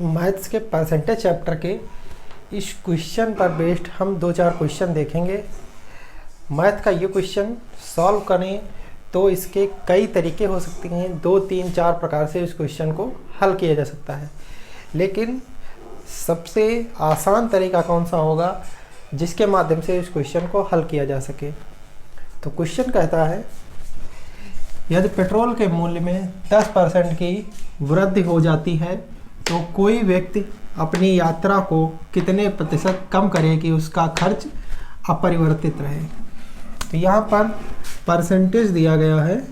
Maths के percentage chapter के इस क्वेश्चन पर बेस्ड हम 2-4 क्वेश्चन देखेंगे। मैथ का ये क्वेश्चन सॉल्व करें तो इसके कई तरीके हो सकते हैं, 2-3-4 प्रकार से इस क्वेश्चन को हल किया जा सकता है। लेकिन सबसे आसान तरीका कौन सा होगा जिसके माध्यम से इस क्वेश्चन को हल किया जा सके। तो क्वेश्चन कहता है, यदि पेट्रोल के मूल्य में 10% की वृद्धि हो जाती है तो कोई व्यक्ति अपनी यात्रा को कितने प्रतिशत कम करे कि उसका खर्च अपरिवर्तित रहे। तो यहाँ पर परसेंटेज दिया गया है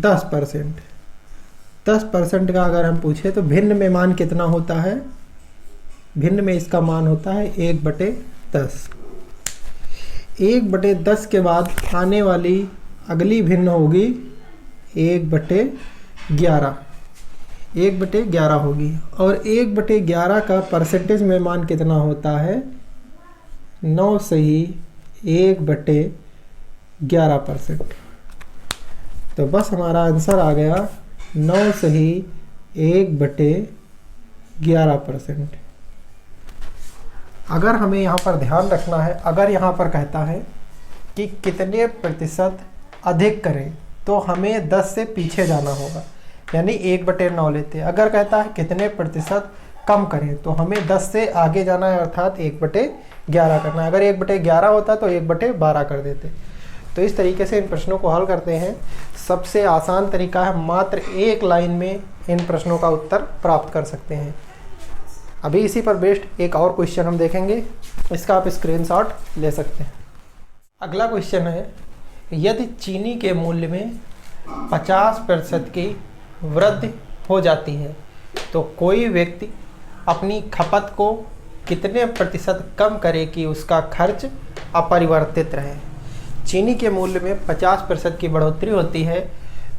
10%। 10% का अगर हम पूछे तो भिन्न में मान कितना होता है? भिन्न में इसका मान होता है 1/10। 1/10 के बाद आने वाली अगली भिन्न होगी 1/11। 1/11 होगी और 1/11 का परसेंटेज में मान कितना होता है? 9 सही 1/11%। तो बस हमारा आंसर आ गया 9 सही 1/11%। अगर हमें यहाँ पर ध्यान रखना है, अगर यहाँ पर कहता है कि कितने प्रतिशत अधिक करें तो हमें 10 से पीछे जाना होगा, यानी 1/9 लेते हैं। अगर कहता है कितने प्रतिशत कम करें तो हमें 10 से आगे जाना है, अर्थात 1/11 करना है। अगर 1/11 होता तो 1/12 कर देते। तो इस तरीके से इन प्रश्नों को हल करते हैं। सबसे आसान तरीका है, मात्र एक लाइन में इन प्रश्नों का उत्तर प्राप्त कर सकते हैं। अभी इसी पर बेस्ड एक और क्वेश्चन हम देखेंगे, इसका आप स्क्रीनशॉट ले सकते हैं। अगला क्वेश्चन है, यदि चीनी के मूल्य में 50% की वृद्धि हो जाती है तो कोई व्यक्ति अपनी खपत को कितने प्रतिशत कम करे कि उसका खर्च अपरिवर्तित रहे। चीनी के मूल्य में 50% की बढ़ोतरी होती है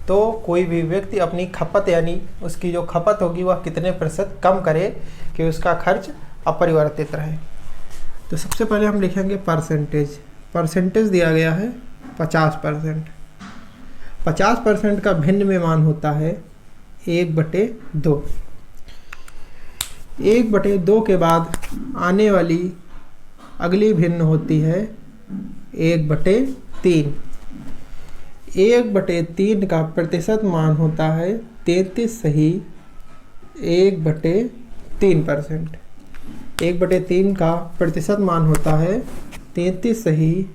तो कोई भी व्यक्ति अपनी खपत, यानी उसकी जो खपत होगी वह कितने प्रतिशत कम करे कि उसका खर्च अपरिवर्तित रहे। तो सबसे पहले हम लिखेंगे परसेंटेज। परसेंटेज दिया गया है 50%। 50% का भिन्न में मान होता है 1/2। 1/2 के बाद आने वाली अगली भिन्न होती है 1/3। 1/3 का प्रतिशत मान होता है 33 सही 1/3%। 1/3 का प्रतिशत मान होता है 33 सही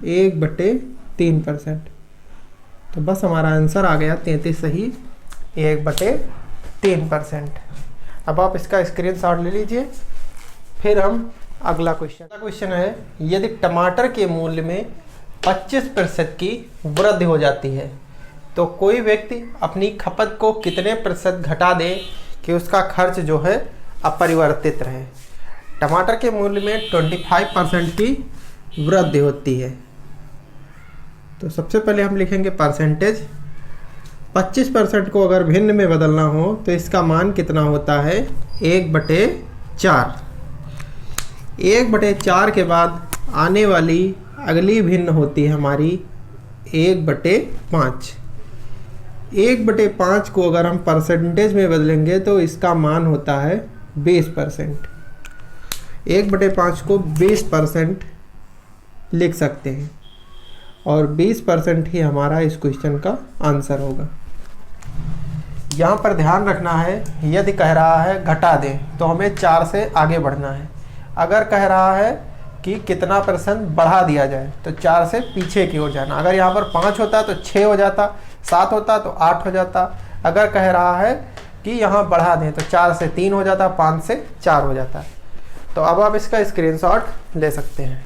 1/3%। तो बस हमारा आंसर आ गया 33 सही 1/3%। अब आप इसका स्क्रीनशॉट ले लीजिए। फिर हम अगला क्वेश्चन है, यदि टमाटर के मूल्य में 25% की वृद्धि हो जाती है तो कोई व्यक्ति अपनी खपत को कितने प्रतिशत घटा दे कि उसका खर्च जो है अपरिवर्तित रहे। टमाटर के मूल्य में 25% की वृद्धि होती है। तो सबसे पहले हम लिखेंगे परसेंटेज। 25% को अगर भिन्न में बदलना हो तो इसका मान कितना होता है? 1/4। 1/4 के बाद आने वाली अगली भिन्न होती है हमारी 1/5। 1/5 को अगर हम परसेंटेज में बदलेंगे तो इसका मान होता है 20%। 1/5 को 20% लिख सकते हैं और 20% ही हमारा इस क्वेश्चन का आंसर होगा। यहाँ पर ध्यान रखना है, यदि कह रहा है घटा दें तो हमें 4 से आगे बढ़ना है। अगर कह रहा है कि कितना % बढ़ा दिया जाए तो 4 से पीछे की ओर जाना। अगर यहाँ पर 5 होता तो 6 हो जाता, 7 होता तो 8 हो जाता। अगर कह रहा है कि यहाँ बढ़ा दें तो 4 से 3 हो जाता, 5 से 4 हो जाता। तो अब आप इसका स्क्रीनशॉट ले सकते हैं।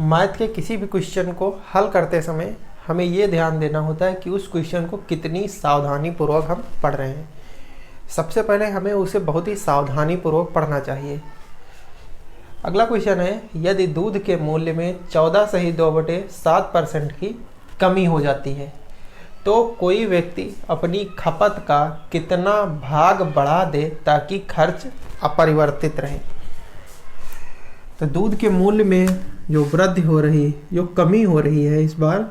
मैथ के किसी भी क्वेश्चन को हल करते समय हमें ये ध्यान देना होता है कि उस क्वेश्चन को कितनी सावधानी पूर्वक हम पढ़ रहे हैं। सबसे पहले हमें उसे बहुत ही सावधानी पूर्वक पढ़ना चाहिए। अगला क्वेश्चन है, यदि दूध के मूल्य में 14 सही 2/7% की कमी हो जाती है तो कोई व्यक्ति अपनी खपत का कितना भाग बढ़ा दे ताकि खर्च अपरिवर्तित रहे। तो दूध के मूल्य में जो वृद्धि हो रही, जो कमी हो रही है इस बार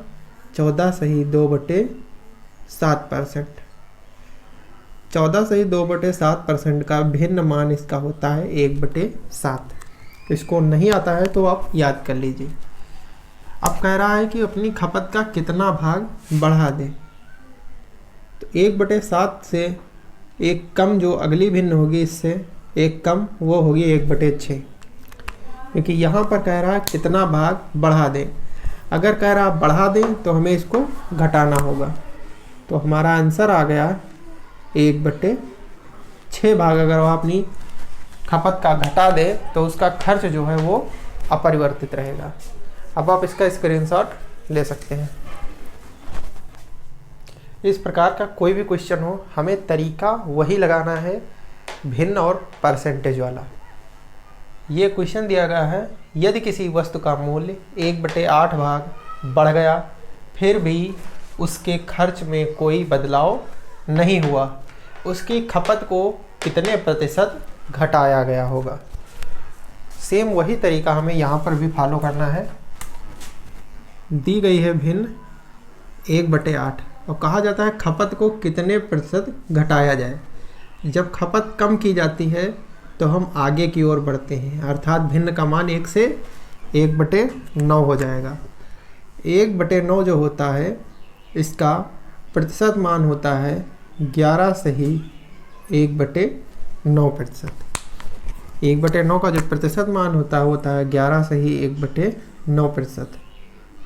14 सही 2/7 7%। 14/2/7% का भिन्न मान इसका होता है 1/7। इसको नहीं आता है तो आप याद कर लीजिए। अब कह रहा है कि अपनी खपत का कितना भाग बढ़ा दें। तो 1/7 से एक कम जो अगली भिन्न होगी, इससे एक कम, वो होगी 1/6, क्योंकि यहाँ पर कह रहा है कितना भाग बढ़ा दें। अगर कह रहा बढ़ा दें तो हमें इसको घटाना होगा। तो हमारा आंसर आ गया 1/6 भाग। अगर आप अपनी खपत का घटा दे तो उसका खर्च जो है वो अपरिवर्तित रहेगा। अब आप इसका स्क्रीनशॉट ले सकते हैं। इस प्रकार का कोई भी क्वेश्चन हो, हमें तरीका वही लगाना है, भिन्न और परसेंटेज वाला। ये क्वेश्चन दिया गया है, यदि किसी वस्तु का मूल्य 1/8 भाग बढ़ गया फिर भी उसके खर्च में कोई बदलाव नहीं हुआ, उसकी खपत को कितने प्रतिशत घटाया गया होगा। सेम वही तरीका हमें यहाँ पर भी फॉलो करना है। दी गई है भिन्न 1/8 और कहा जाता है खपत को कितने प्रतिशत घटाया जाए। जब खपत कम की जाती है तो हम आगे की ओर बढ़ते हैं, अर्थात भिन्न का मान 1 से 1/9 हो जाएगा। 1/9 जो होता है इसका प्रतिशत मान होता है 11 से ही 1/9%। 1/9 का जो प्रतिशत मान होता है 11 से ही 1/9%।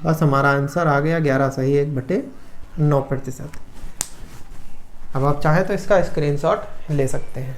बस हमारा आंसर आ गया 11 से ही 1/9%। अब आप चाहें तो इसका स्क्रीनशॉट ले सकते हैं।